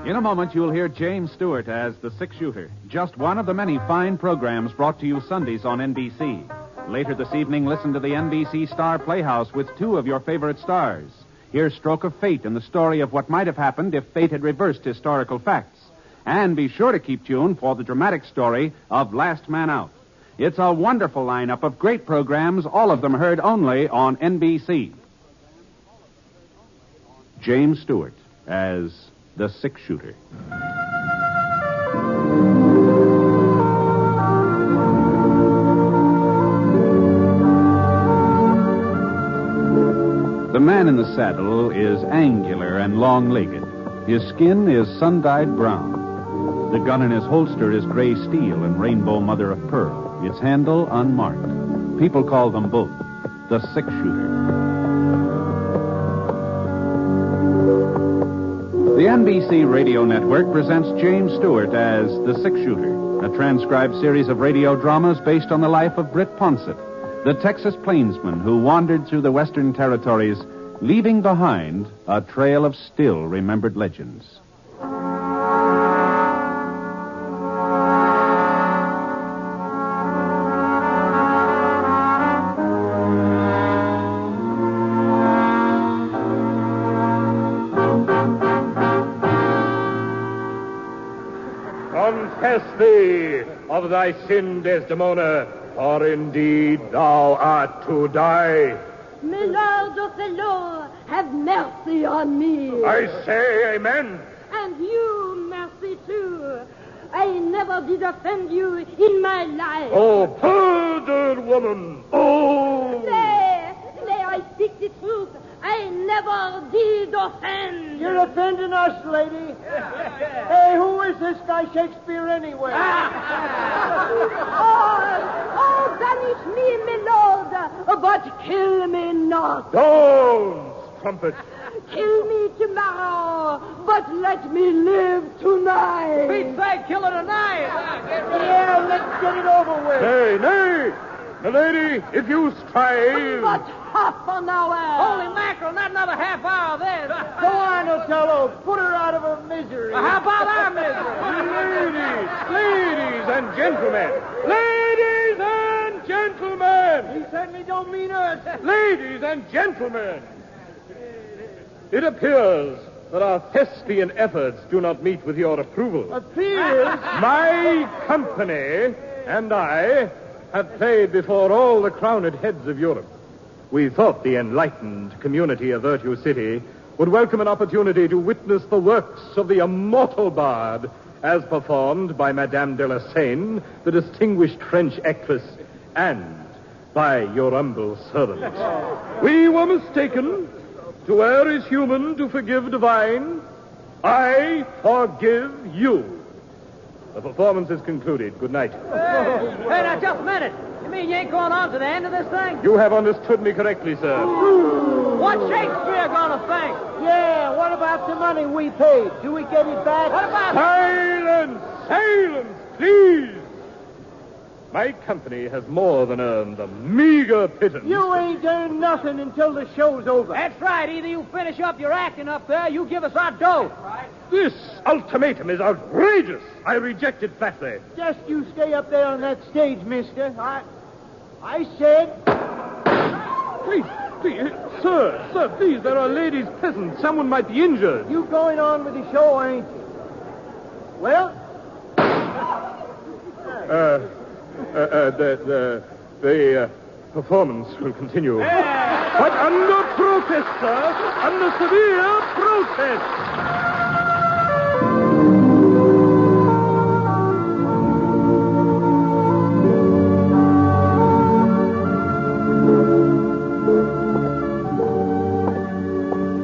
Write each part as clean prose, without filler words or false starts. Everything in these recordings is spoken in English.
In a moment, you'll hear James Stewart as the six-shooter, just one of the many fine programs brought to you Sundays on NBC. Later this evening, listen to the NBC Star Playhouse with two of your favorite stars. Hear Stroke of Fate and the story of what might have happened if fate had reversed historical facts. And be sure to keep tuned for the dramatic story of Last Man Out. It's a wonderful lineup of great programs, all of them heard only on NBC. James Stewart as the six-shooter. The man in the saddle is angular and long-legged. His skin is sun-dyed brown. The gun in his holster is gray steel and rainbow mother of pearl, its handle unmarked. People call them both the six-shooter. The NBC Radio Network presents James Stewart as The Six-Shooter, a transcribed series of radio dramas based on the life of Britt Ponsett, the Texas plainsman who wandered through the Western Territories, leaving behind a trail of still-remembered legends. Confess thee of thy sin, Desdemona, for indeed thou art to die. My Lord Othello, have mercy on me. I say amen. And you, mercy too. I never did offend you in my life. Oh, perjured woman. Oh. Nay, I speak the truth. I never did offend. You're offending us, lady. Hey, who is this guy Shakespeare anyway? Oh, banish me, my lord, but kill me not. Don't, trumpet. Kill me tomorrow, but let me live tonight. Pete's sake, kill her tonight. Yeah, let's get it over with. Nay. Milady, if you strive... But half an hour. Holy mackerel, not another half hour of this. Go on, Othello. Put her out of her misery. Well, how about our misery? Ladies and gentlemen. Ladies and gentlemen. He certainly don't mean us. Ladies and gentlemen. It appears that our thespian efforts do not meet with your approval. Appears? My company and I have played before all the crowned heads of Europe. We thought the enlightened community of Virtue City would welcome an opportunity to witness the works of the immortal bard as performed by Madame de la Seine, the distinguished French actress, and by your humble servant. We were mistaken. To err is human, to forgive divine. I forgive you. The performance is concluded. Good night. Hey, now, just a minute. You mean you ain't going on to the end of this thing? You have understood me correctly, sir. What's Shakespeare gonna think? Yeah, what about the money we paid? Do we get it back? What about... Silence, please. My company has more than earned a meager pittance. You ain't earned nothing until the show's over. That's right. Either you finish up your acting up there, you give us our dough. Right. This ultimatum is outrageous. I reject it flatly. Just you stay up there on that stage, mister. I said... Please, sir, please, there are ladies present. Someone might be injured. You going on with the show, ain't you? Well... The performance will continue. But under protest, sir. Under severe protest.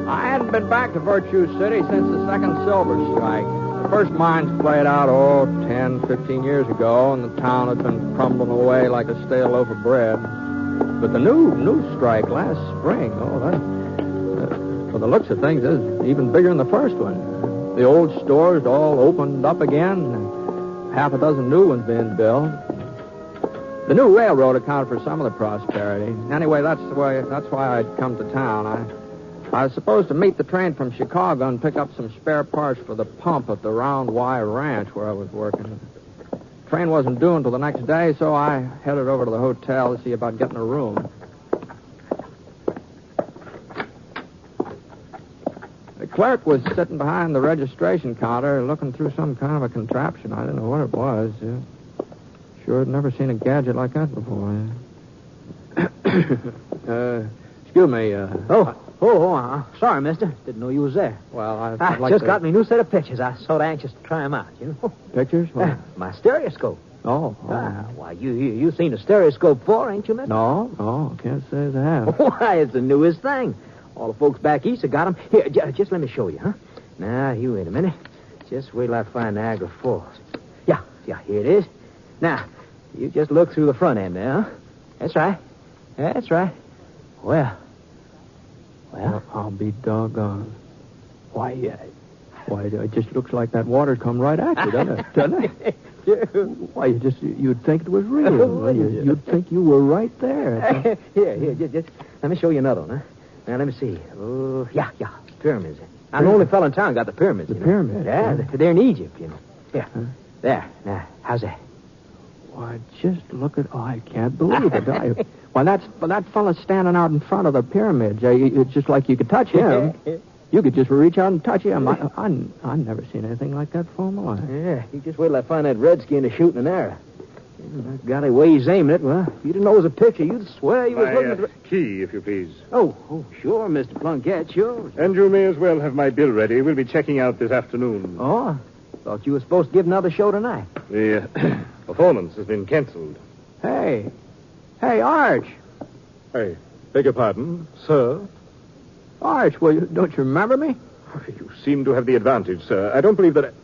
I hadn't been back to Virtue City since the second silver strike. The first mines played out, 10, 15 years ago, and the town had been crumbling away like a stale loaf of bread. But the new strike last spring, for the looks of things, is even bigger than the first one. The old stores all opened up again, and half a dozen new ones being built. The new railroad accounted for some of the prosperity. Anyway, that's why I'd come to town. I was supposed to meet the train from Chicago and pick up some spare parts for the pump at the Round Y Ranch where I was working. The train wasn't due until the next day, so I headed over to the hotel to see about getting a room. The clerk was sitting behind the registration counter looking through some kind of a contraption. I didn't know what it was. Sure had never seen a gadget like that before. Excuse me. Sorry, mister. Didn't know you was there. Well, I'd I like just to... got me new set of pictures. I sort of anxious to try 'em out, you know. Pictures? What? My stereoscope. Oh. Why, you seen a stereoscope before, ain't you, mister? No, can't say as I have. Why, it's the newest thing. All the folks back east have got 'em. Here, just let me show you, huh? Now, you wait a minute. Just wait till I find Niagara Falls. Yeah, here it is. Now, you just look through the front end there, huh? That's right. Well, I'll be doggone. Why, it just looks like that water's come right at you, doesn't it? Why, you'd think it was real. You'd think you were right there. Here, just let me show you another one, huh? Now, let me see. Oh, yeah, pyramids. I'm the only fellow in town got the pyramids. The pyramids? Yeah, they're in Egypt, you know. Yeah. Huh? There. Now, how's that? Why, just look at... Oh, I can't believe it. That fella's standing out in front of the pyramids. It's just like you could touch him. You could just reach out and touch him. I've never seen anything like that before in my life. Yeah, you just wait till I find that redskin to shoot an arrow. Golly, way he's aiming it. Well, if you didn't know it was a picture, you'd swear you was looking at the... Key, if you please. Oh, sure, Mr. Plunkett, sure. And you may as well have my bill ready. We'll be checking out this afternoon. Oh, thought you were supposed to give another show tonight. The performance has been canceled. Hey, Arch. Hey, beg your pardon, sir? Arch, well, don't you remember me? You seem to have the advantage, sir. I don't believe that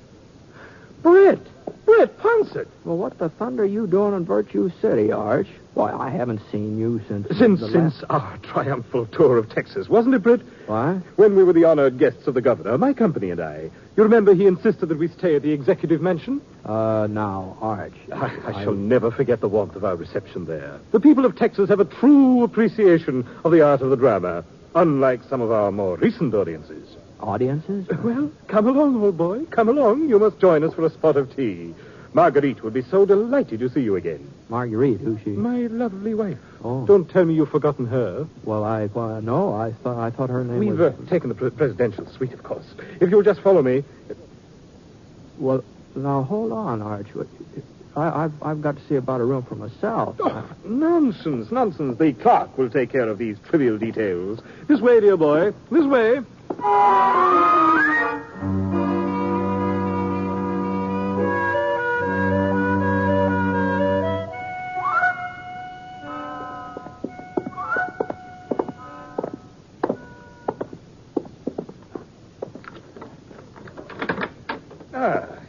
Britt Pouncett. Well, what the thunder are you doing in Virtue City, Arch? Why, I haven't seen you since our triumphal tour of Texas, wasn't it, Britt? What? When we were the honored guests of the governor, my company and I. You remember he insisted that we stay at the executive mansion? Now, Arch. I shall never forget the warmth of our reception there. The people of Texas have a true appreciation of the art of the drama, unlike some of our more recent audiences. Audiences? Well, come along, old boy. Come along. You must join us for a spot of tea. Marguerite would be so delighted to see you again. Marguerite, who's she? My lovely wife. Oh. Don't tell me you've forgotten her. Well, no, I thought her name We've was... taken the presidential suite, of course. If you'll just follow me. Well, now, hold on, Arch. I've got to see about a room for myself. Oh, nonsense. The clerk will take care of these trivial details. This way, dear boy. This way.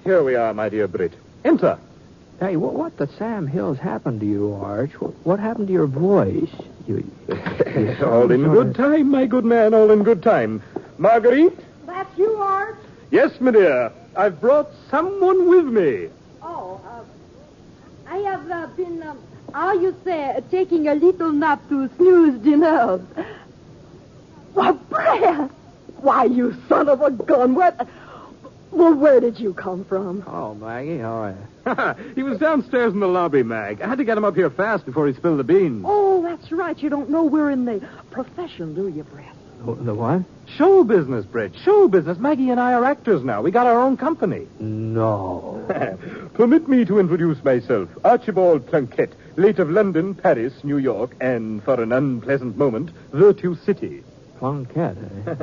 Here we are, my dear Britt. Enter. Hey, what the Sam Hills happened to you, Arch? What happened to your voice? All in good time, my good man, all in good time. Marguerite? That's you, Art? Yes, my dear. I've brought someone with me. Oh, I have been, how you say, taking a little nap to snooze the nerves. Well, Brad! Why, you son of a gun, Well, where did you come from? Oh, Maggie, how are you? He was downstairs in the lobby, Mag. I had to get him up here fast before he spilled the beans. Oh, that's right. You don't know we're in the profession, do you, Brett? The what? Show business, Brett. Show business. Maggie and I are actors now. We got our own company. No. Permit me to introduce myself. Archibald Plunkett, late of London, Paris, New York, and, for an unpleasant moment, Virtue City. Plunkett, eh?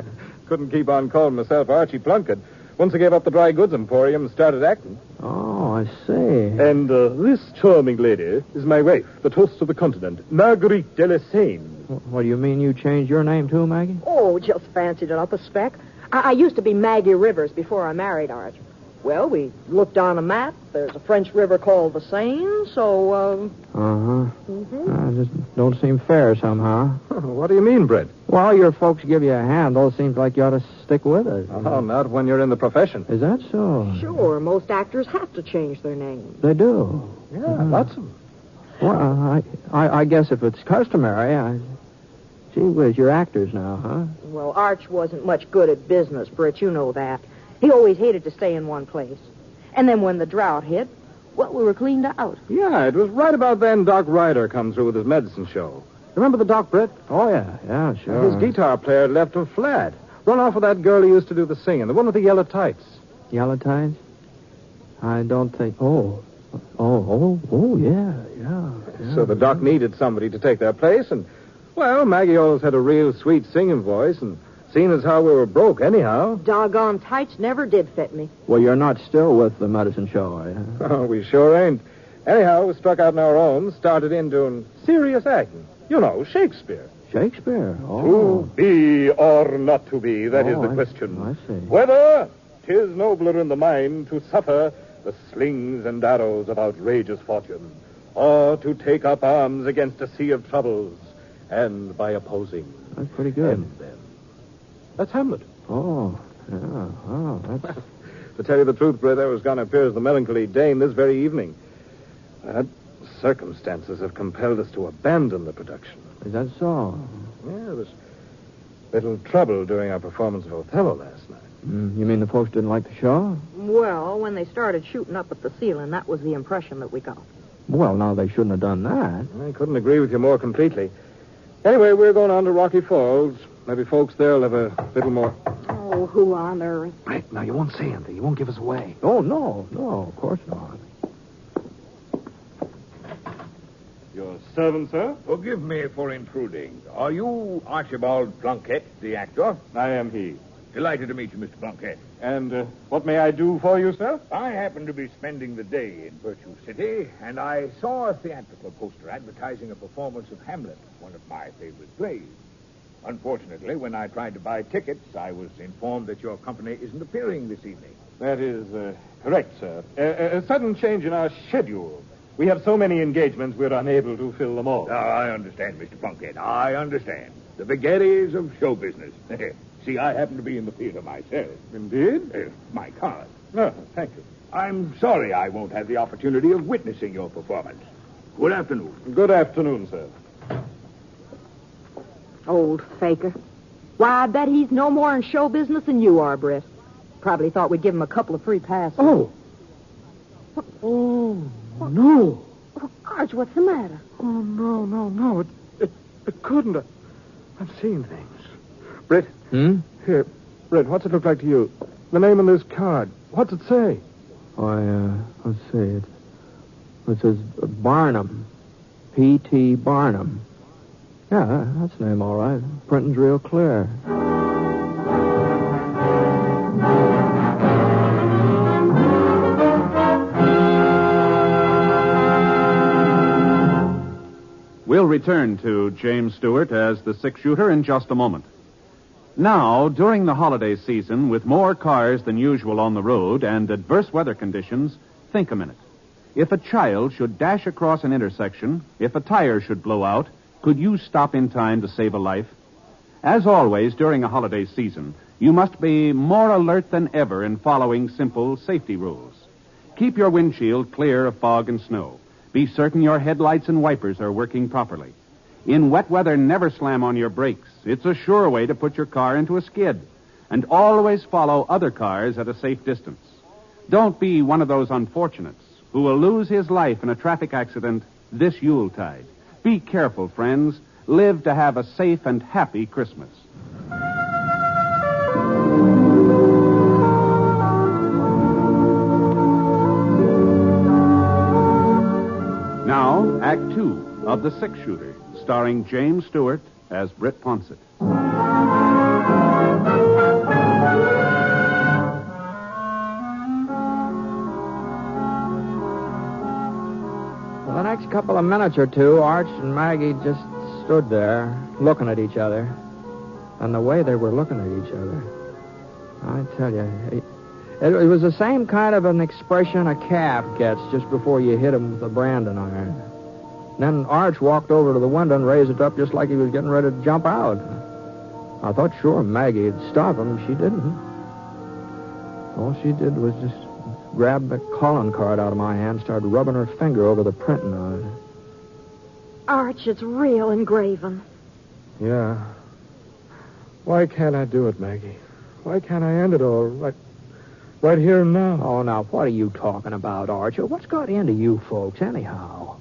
Couldn't keep on calling myself Archie Plunkett. Once I gave up the dry goods emporium and started acting. Oh, I see. And this charming lady is my wife, the toast of the continent, Marguerite de la Seine. What do you mean you changed your name too, Maggie? Oh, just fancied it up a speck. I used to be Maggie Rivers before I married Arch. Well, we looked on a map. There's a French river called the Seine, so, It just don't seem fair somehow. What do you mean, Brett? Well, your folks give you a handle. Seems like you ought to stick with it. Oh, not when you're in the profession. Is that so? Sure, most actors have to change their names. They do? Yeah, lots of them. Well, I guess if it's customary, Gee whiz, you're actors now, huh? Well, Arch wasn't much good at business, Britt. You know that. He always hated to stay in one place. And then when the drought hit, well, we were cleaned out. Yeah, it was right about then Doc Ryder come through with his medicine show. Remember the Doc, Britt? Oh, yeah, sure. His guitar player had left him flat. Run off with that girl who used to do the singing, the one with the yellow tights. Yellow tides? I don't think... yeah. So the Doc needed somebody to take their place, and, well, Maggie always had a real sweet singing voice, and seeing as how we were broke anyhow. Doggone tights never did fit me. Well, you're not still with the medicine show, are you? Oh, we sure ain't. Anyhow, we struck out on our own, started in doing serious acting. You know, Shakespeare. Shakespeare? Oh. To be or not to be, that is the I question. see. Whether 'tis nobler in the mind to suffer the slings and arrows of outrageous fortune, or to take up arms against a sea of troubles, and by opposing, That's pretty good. end them. That's Hamlet. Oh, yeah. Oh, that's... To tell you the truth, Britt, I was going to appear as the melancholy Dane this very evening. But circumstances have compelled us to abandon the production. Is that so? Yeah, there was little trouble during our performance of Othello last night. You mean the folks didn't like the show? Well, when they started shooting up at the ceiling, that was the impression that we got. Well, now, they shouldn't have done that. I couldn't agree with you more completely. Anyway, we're going on to Rocky Falls. Maybe folks there'll have a little more... Oh, who on earth? Right, now, you won't say anything. You won't give us away. Oh, no, of course not. Your servant, sir? Forgive me for intruding. Are you Archibald Plunkett, the actor? I am he. Delighted to meet you, Mr. Plunkett. And what may I do for you, sir? I happen to be spending the day in Virtue City, and I saw a theatrical poster advertising a performance of Hamlet, one of my favorite plays. Unfortunately, when I tried to buy tickets, I was informed that your company isn't appearing this evening. That is correct, sir. A sudden change in our schedule. We have so many engagements, we're unable to fill them all. I understand, Mr. Plunkett. I understand. The vagaries of show business. See, I happen to be in the theater myself. Indeed? My card. Oh, thank you. I'm sorry I won't have the opportunity of witnessing your performance. Good afternoon. Good afternoon, sir. Old faker. Why, I bet he's no more in show business than you are, Britt. Probably thought we'd give him a couple of free passes. Oh, no. Oh, Arch, what's the matter? Oh, no. It couldn't. I've seen things. Britt? Here, Britt, what's it look like to you? The name on this card. What's it say? Let's see. It says Barnum. P.T. Barnum. Yeah, that's the name, all right. Printing's real clear. We'll return to James Stewart as the six-shooter in just a moment. Now, during the holiday season, with more cars than usual on the road and adverse weather conditions, think a minute. If a child should dash across an intersection, if a tire should blow out, could you stop in time to save a life? As always during a holiday season, you must be more alert than ever in following simple safety rules. Keep your windshield clear of fog and snow. Be certain your headlights and wipers are working properly. In wet weather, never slam on your brakes. It's a sure way to put your car into a skid. And always follow other cars at a safe distance. Don't be one of those unfortunates who will lose his life in a traffic accident this Yuletide. Be careful, friends. Live to have a safe and happy Christmas. Now, Act 2 of The Six-Shooter, starring James Stewart as Britt Ponsett. For the next couple of minutes or two, Arch and Maggie just stood there, looking at each other. And the way they were looking at each other, I tell you, it was the same kind of an expression a calf gets just before you hit him with a branding iron. Then Arch walked over to the window and raised it up just like he was getting ready to jump out. I thought sure Maggie'd stop him. She didn't. All she did was just grab the calling card out of my hand and started rubbing her finger over the printing on it. Arch, it's real engraven. Yeah. Why can't I do it, Maggie? Why can't I end it all right here and now? Oh, now, what are you talking about, Archer? What's got into you folks, anyhow?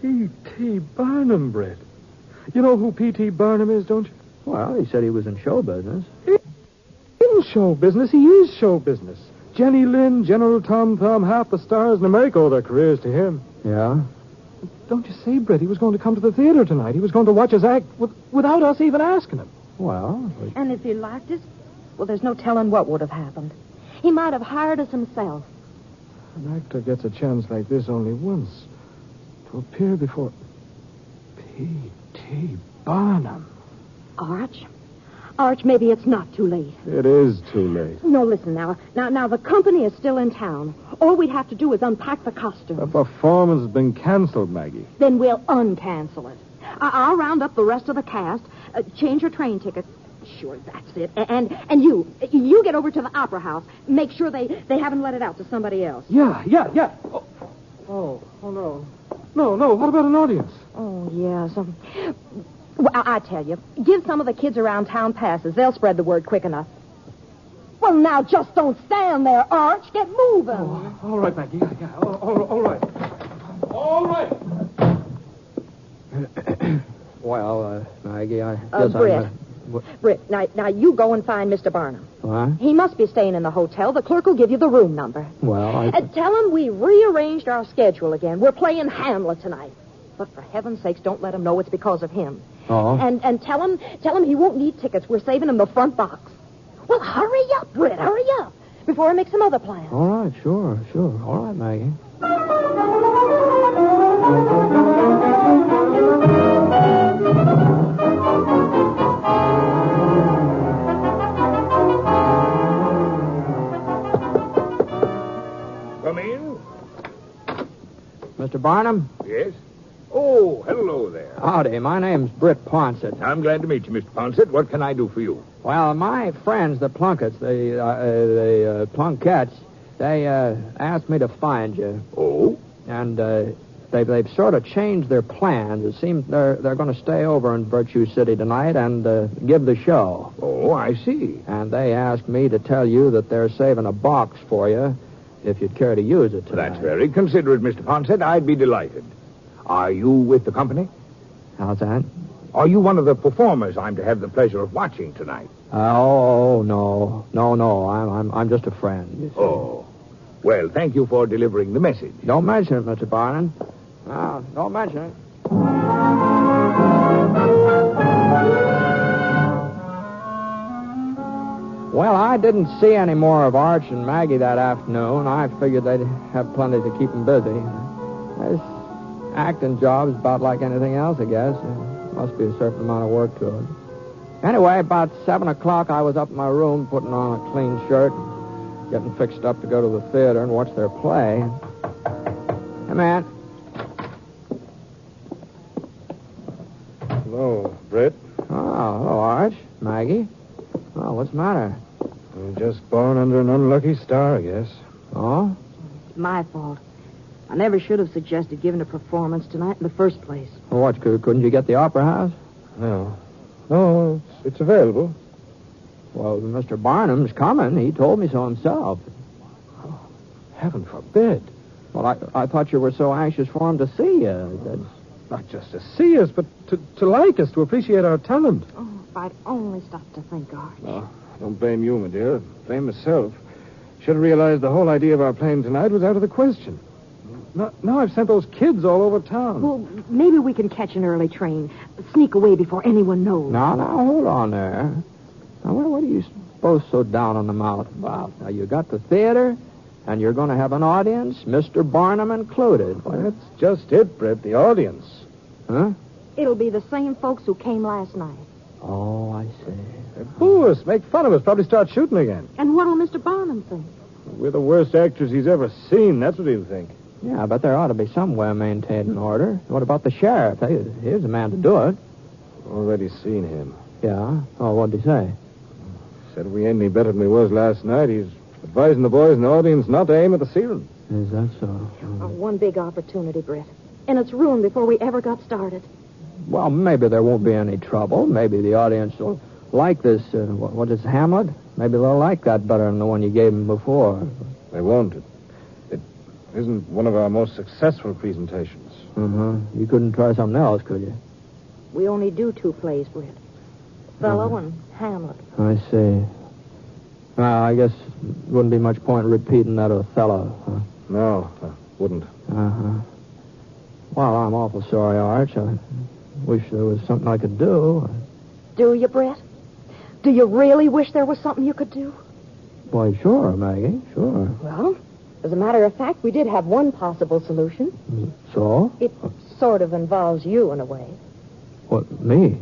P.T. Barnum, Britt. You know who P.T. Barnum is, don't you? Well, he said he was in show business. In show business? He is show business. Jenny Lind, General Tom Thumb, half the stars in America owe their careers to him. Yeah? Don't you say, Britt, he was going to come to the theater tonight. He was going to watch us act without us even asking him. Well... And if he liked us, well, there's no telling what would have happened. He might have hired us himself. An actor gets a chance like this only once. To appear before P.T. Barnum. Arch, maybe it's not too late. It is too late. No, listen now. Now, the company is still in town. All we'd have to do is unpack the costumes. The performance has been canceled, Maggie. Then we'll uncancel it. I'll round up the rest of the cast, change your train tickets. Sure, that's it. And you get over to the Opera House. Make sure they haven't let it out to somebody else. Yeah. Oh, no. No, what about an audience? Oh, yes. Well, I tell you, give some of the kids around town passes. They'll spread the word quick enough. Well, now, just don't stand there, Arch. Get moving. Oh, all right, Maggie. Yeah. All right. All right. Well, Maggie, I guess Britt. Britt, now you go and find Mr. Barnum. What? He must be staying in the hotel. The clerk will give you the room number. Well, Tell him we rearranged our schedule again. We're playing Hamlet tonight. But for heaven's sakes, don't let him know it's because of him. Oh? And tell him he won't need tickets. We're saving him the front box. Well, hurry up, Britt. Hurry up. Before I make some other plans. All right, sure. All right, Maggie. Come in. Mr. Barnum? Yes? Oh, hello there. Howdy, my name's Britt Ponsett. I'm glad to meet you, Mr. Ponsett. What can I do for you? Well, my friends, the Plunkets, the Plunkettes, they asked me to find you. Oh? And they've sort of changed their plans. It seems they're going to stay over in Virtue City tonight and give the show. Oh, I see. And they asked me to tell you that they're saving a box for you if you'd care to use it tonight. That's very considerate, Mr. Ponsett. I'd be delighted. Are you with the company? How's that? Are you one of the performers I'm to have the pleasure of watching tonight? No. I'm just a friend. You see. Oh. Well, thank you for delivering the message. Don't mention it, Mr. Barnum. No, don't mention it. Well, I didn't see any more of Arch and Maggie that afternoon. I figured they'd have plenty to keep them busy. This acting job is about like anything else, I guess. There must be a certain amount of work to it. Anyway, about 7 o'clock, I was up in my room putting on a clean shirt, getting fixed up to go to the theater and watch their play. Hey, man. Hello, Britt. Oh, hello, Arch. Maggie. Oh, what's the matter? I'm just born under an unlucky star, I guess. Oh? It's my fault. I never should have suggested giving a performance tonight in the first place. Well, what, couldn't you get the Opera House? No, it's available. Well, Mr. Barnum's coming. He told me so himself. Heaven forbid. Well, I thought you were so anxious for him to see you. Not just to see us, but to like us, to appreciate our talent. Oh, if I'd only stopped to think, Arch. Oh, don't blame you, my dear. Blame myself. Should have realized the whole idea of our playing tonight was out of the question. Now I've sent those kids all over town. Well, maybe we can catch an early train. Sneak away before anyone knows. Now, hold on there. Now, what are you both so down on the mouth about? Now, you got the theater, and you're going to have an audience, Mr. Barnum included. Well, that's just it, Brett, the audience. Huh? It'll be the same folks who came last night. Oh, I see. They boo us, make fun of us, probably start shooting again. And what'll Mr. Barnum think? We're the worst actors he's ever seen. That's what he'll think. Yeah, but there ought to be some way of maintaining order. What about the sheriff? Here's the man to do it. Already seen him. Yeah? Oh, what'd he say? Said we ain't any better than we was last night. He's advising the boys in the audience not to aim at the ceiling. Is that so? One big opportunity, Britt. And it's ruined before we ever got started. well, maybe there won't be any trouble. Maybe the audience will like this. What is Hamlet? Maybe they'll like that better than the one you gave them before. They won't. It isn't one of our most successful presentations. Mm-hmm. You couldn't try something else, could you? We only do 2 plays, Britt. Othello and Hamlet. I see. Well, I guess it wouldn't be much point in repeating that Othello, huh? No, wouldn't. Uh-huh. Well, I'm awful sorry, Arch. I wish there was something I could do. Do you, Britt? Do you really wish there was something you could do? Why, sure, Maggie, sure. Well, as a matter of fact, we did have one possible solution. So? It sort of involves you in a way. What, me?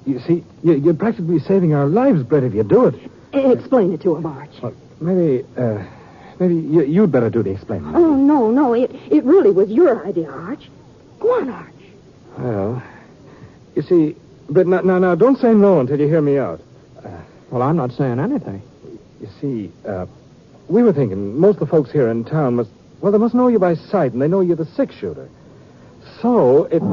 You see, you're practically saving our lives, Brett, if you do it. Explain it to him, Arch. Well, maybe you'd better do the explaining. Oh, no. It really was your idea, Arch. Go on, Arch. Well, you see, Brett, now, don't say no until you hear me out. Well, I'm not saying anything. You see, we were thinking most of the folks here in town they must know you by sight, and they know you're the 6-shooter. So, it...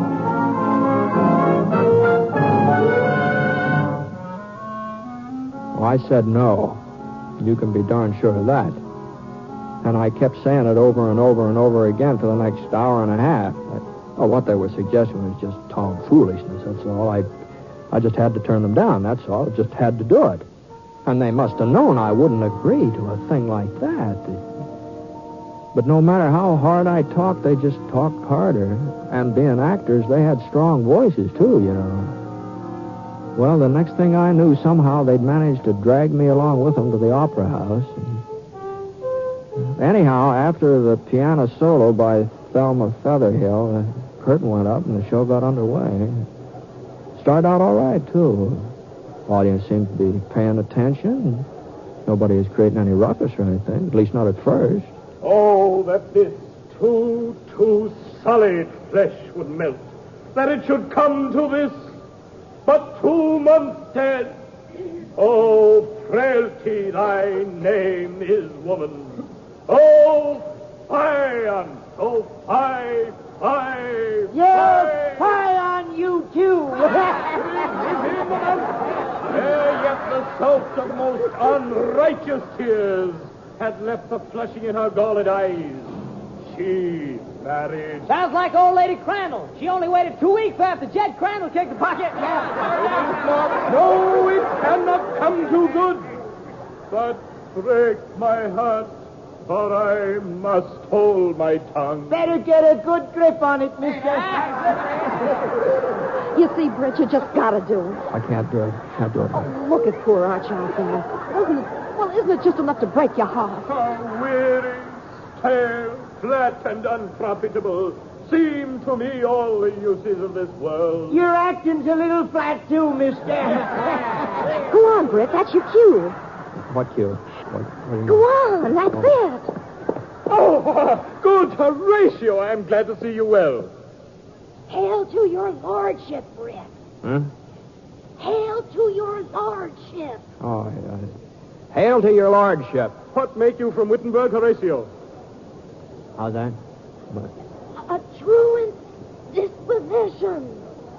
Well, I said no. You can be darn sure of that. And I kept saying it over and over and over again for the next hour and a half. What they were suggesting was just tomfoolishness, that's all. I just had to turn them down, that's all. Just had to do it. And they must have known I wouldn't agree to a thing like that. But no matter how hard I talked, they just talked harder. And being actors, they had strong voices, too, you know. Well, the next thing I knew, somehow they'd managed to drag me along with them to the opera house. Anyhow, after the piano solo by Thelma Featherhill, the curtain went up and the show got underway. Started out all right, too. Audience seemed to be paying attention. Nobody was creating any ruckus or anything, at least not at first. Oh, that this too solid flesh would melt. That it should come to this, but 2 months dead. Oh, frailty, thy name is woman. Oh, fie, oh, fie. Yes, fie on you, too. Yet the soap of the most unrighteous tears had left the flushing in her galled eyes. She married. Sounds like old Lady Crandall. She only waited 2 weeks after Jed Crandall kicked the bucket. No, it cannot come too good. But break my heart, for I must hold my tongue. Better get a good grip on it, mister. You see, Britt, you just gotta do it. I can't do it. Can't do it. Oh, look at poor Arch out there. Isn't it just enough to break your heart? How weary, stale, flat, and unprofitable seem to me all the uses of this world. Your acting's a little flat, too, mister. Go on, Britt, that's your cue. What cue? What do you Go mean? on, that's it. Oh, good Horatio. I'm glad to see you well. Hail to your lordship, Britt. Hmm? Hail to your lordship. Oh, yeah. Hail to your lordship. What make you from Wittenberg, Horatio? How's that? A truant disposition.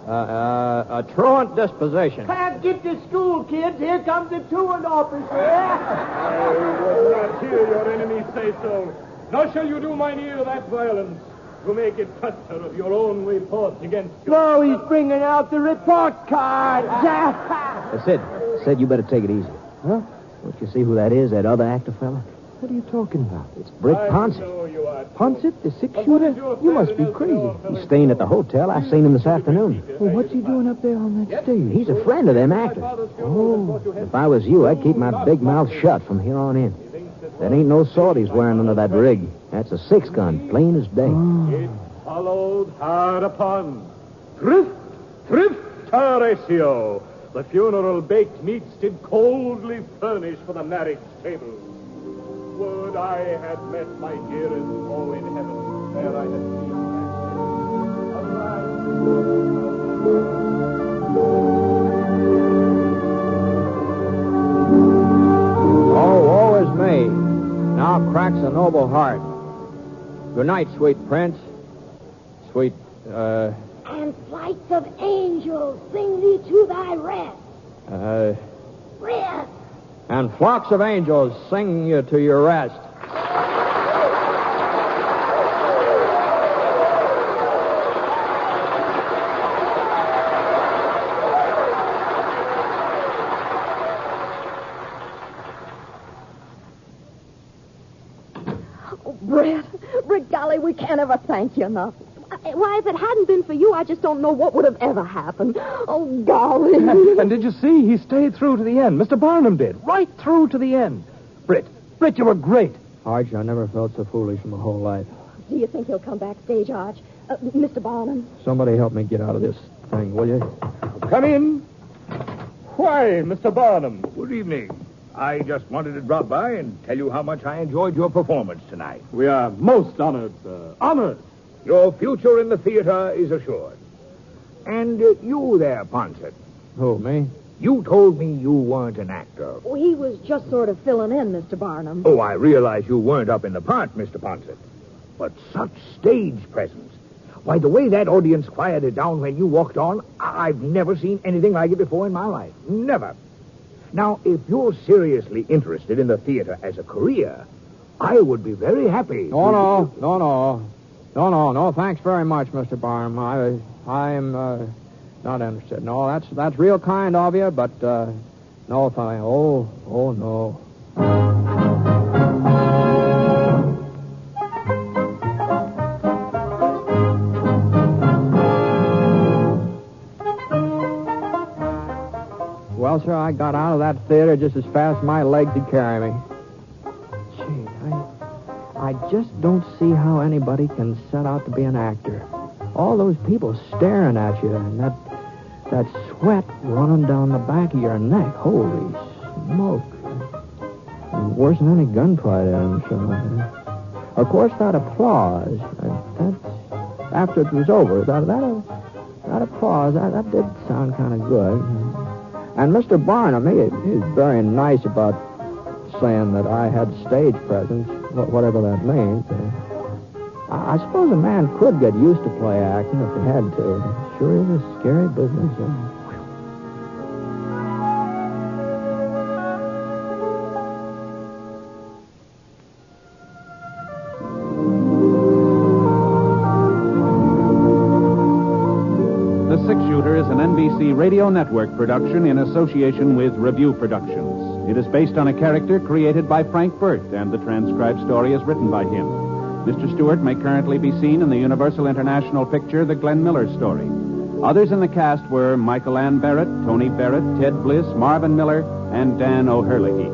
A truant disposition. Can't get to school, kids. Here comes the truant officer. I will not hear your enemy say so. Nor shall you do mine ear that violence to make it cluster of your own report against you. No, he's bringing out the report card. Sid, you better take it easy. Huh? Don't you see who that is, that other actor fella? What are you talking about? It's Britt I Ponset. know you are. Ponset, the 6-shooter? You must be crazy. He's staying at the hotel. I seen him this afternoon. Well, what's he doing up there on that stage? He's a friend of them actors. Oh. If I was you, I'd keep my big mouth shut from here on in. That ain't no sword he's wearing under that rig. That's a 6-gun, plain as day. It followed hard upon. Thrift, Horatio. The funeral baked meats did coldly furnish for the marriage table. Would I had met my dearest all in heaven, where I had seen Oh, woe is me. Now cracks a noble heart. Good night, sweet prince. Sweet, And And flights of angels sing thee to thy rest. Rest. And flocks of angels sing you to your rest. Oh, Brett, golly, we can't ever thank you enough. Why, if it hadn't been for you, I just don't know what would have ever happened. Oh, golly. And did you see? He stayed through to the end. Mr. Barnum did. Right through to the end. Britt, you were great. Arch, I never felt so foolish in my whole life. Do you think he'll come backstage, Arch? Mr. Barnum? Somebody help me get out of this thing, will you? Come in. Why, Mr. Barnum? Good evening. I just wanted to drop by and tell you how much I enjoyed your performance tonight. We are most honored, sir. Honored. Your future in the theater is assured. And you there, Ponset. Who, me? You told me you weren't an actor. Oh, he was just sort of filling in, Mr. Barnum. Oh, I realize you weren't up in the part, Mr. Ponset. But such stage presence. Why, the way that audience quieted down when you walked on, I've never seen anything like it before in my life. Never. Now, if you're seriously interested in the theater as a career, I would be very happy. No, thanks very much, Mr. Barnum. I am not interested. No, that's real kind of you, but no, thank. Oh, no. Well, sir, I got out of that theater just as fast as my legs could carry me. Gee, I just don't see how anybody can set out to be an actor. All those people staring at you and that sweat running down the back of your neck. Holy smoke. Worse than any gunfight, I'm sure. Of course, that applause, after it was over, that applause, that did sound kind of good. And Mr. Barnum, he's very nice about saying that I had stage presence, whatever that means. I suppose a man could get used to play acting if he had to. It sure is a scary business. The Six Shooter is an NBC Radio Network production in association with Review Productions. It is based on a character created by Frank Burt, and the transcribed story is written by him. Mr. Stewart may currently be seen in the Universal International picture The Glenn Miller Story. Others in the cast were Michael Ann Barrett, Tony Barrett, Ted Bliss, Marvin Miller, and Dan O'Herlihy.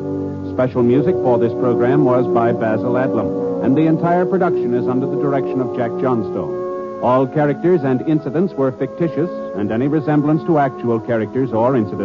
Special music for this program was by Basil Adlam, and the entire production is under the direction of Jack Johnstone. All characters and incidents were fictitious, and any resemblance to actual characters or incidents